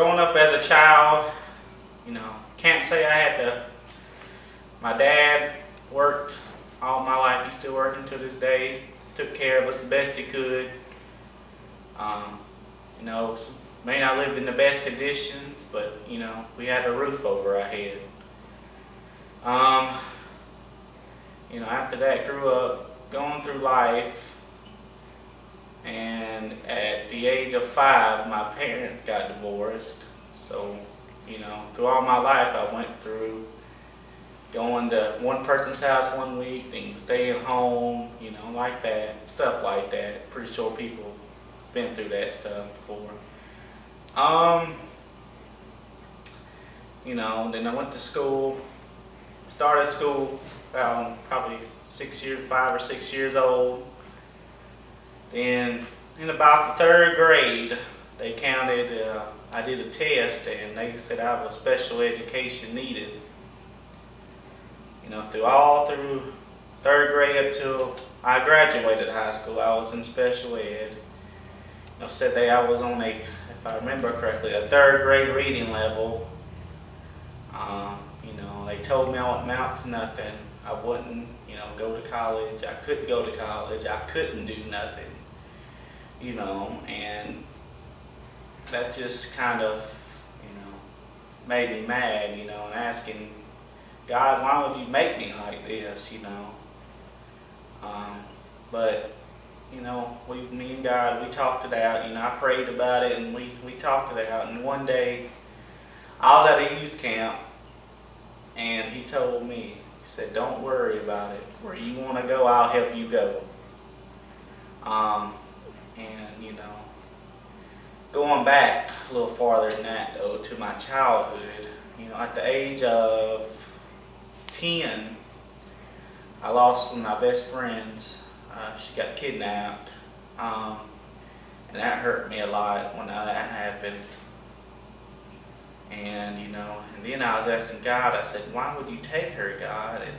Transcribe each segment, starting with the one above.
growing up as a child, you know, can't say I had to. My dad worked all my life. He's still working to this day. Took care of us the best he could. You know, may not lived in the best conditions, but you know, we had a roof over our head. You know, after that, grew up going through life, and at the age of 5, my parents got divorced. So, you know, through all my life, I went through going to one person's house one week, then staying home, you know, like that, stuff like that. Pretty sure people have been through that stuff before. You know, then I went to school, started school about probably 5 or 6 years old. Then in about the 3rd grade, they counted, I did a test and they said I was special education needed. You know, through 3rd grade up till I graduated high school, I was in special ed. You know, said I was on if I remember correctly, a 3rd grade reading level. You know, they told me I wouldn't amount to nothing. I wouldn't, you know, go to college. I couldn't go to college. I couldn't do nothing. You know, and that just kind of, you know, made me mad, you know, and asking God, why would you make me like this, you know? But, you know, me and God, we talked it out, you know, I prayed about it and we talked it out. And one day, I was at a youth camp and he told me, he said, don't worry about it. Where you want to go, I'll help you go. And, you know, going back a little farther than that, though, to my childhood, you know, at the age of 10, I lost one of my best friends. She got kidnapped, and that hurt me a lot when that happened. And you know, and then I was asking God, I said, why would you take her, God? And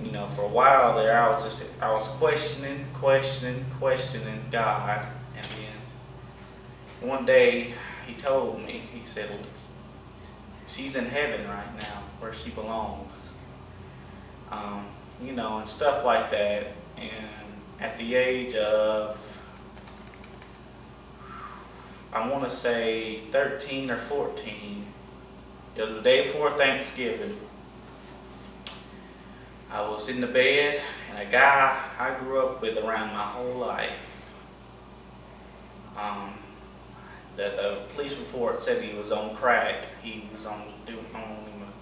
you know, for a while there, I was questioning God. And then one day he told me, he said, she's in heaven right now where she belongs. You know, and stuff like that. And at the age of, I want to say 13 or 14, it was the day before Thanksgiving. I was in the bed, and a guy I grew up with around my whole life, the police report said he was on crack. He was on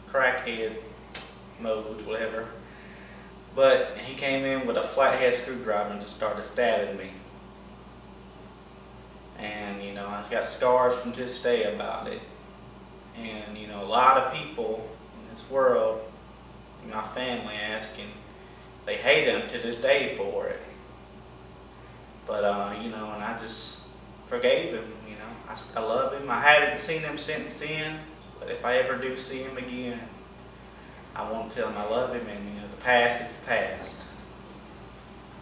crackhead mode, whatever. But he came in with a flathead screwdriver and just started stabbing me. And you know, I got scars from this day about it. And you know, a lot of people in this world, my family asking, they hate him to this day for it. But you know, and I just forgave him. You know, I love him. I haven't seen him since then, but if I ever do see him again, I want to tell him I love him, and you know, the past is the past.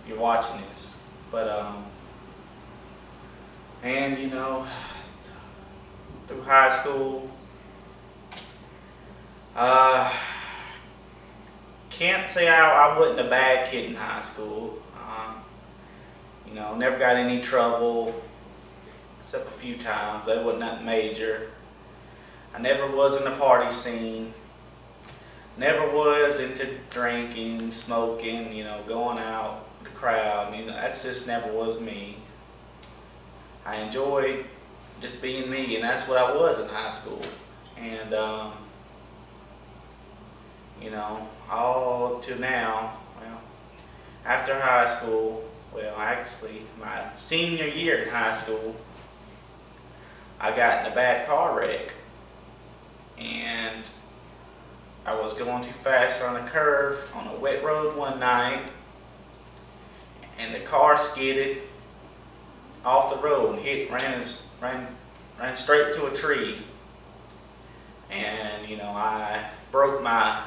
You're watching this, but and you know, through high school, can't say I wasn't a bad kid in high school. You know, never got any trouble, except a few times. That wasn't nothing major. I never was in the party scene. Never was into drinking, smoking, you know, going out with the crowd. You know, that's just never was me. I enjoyed just being me, and that's what I was in high school. And you know, all up to now, well, after high school, well, actually, my senior year in high school, I got in a bad car wreck. And I was going too fast on a curve on a wet road one night, and the car skidded off the road and ran straight to a tree. And you know, I broke my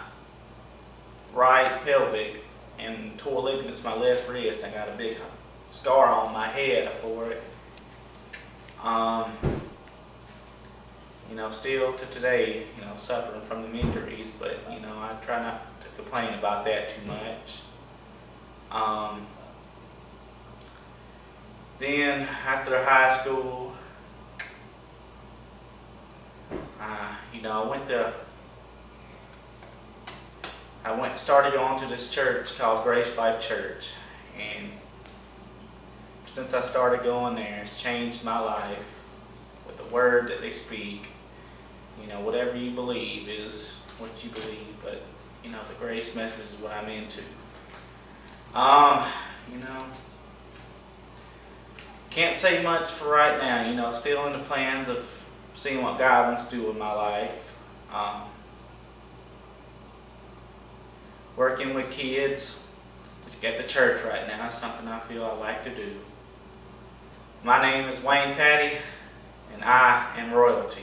right pelvic and tore ligaments in my left wrist. I got a big scar on my head for it. You know, still to today, you know, suffering from the injuries, but you know, I try not to complain about that too much. Then after high school, you know, started going to this church called Grace Life Church, and since I started going there, it's changed my life with the word that they speak. You know, whatever you believe is what you believe, but you know, the grace message is what I'm into. You know, can't say much for right now. You know, still in the plans of seeing what God wants to do with my life. Working with kids at the church right now is something I feel I like to do. My name is Wayne Patty, and I am royalty.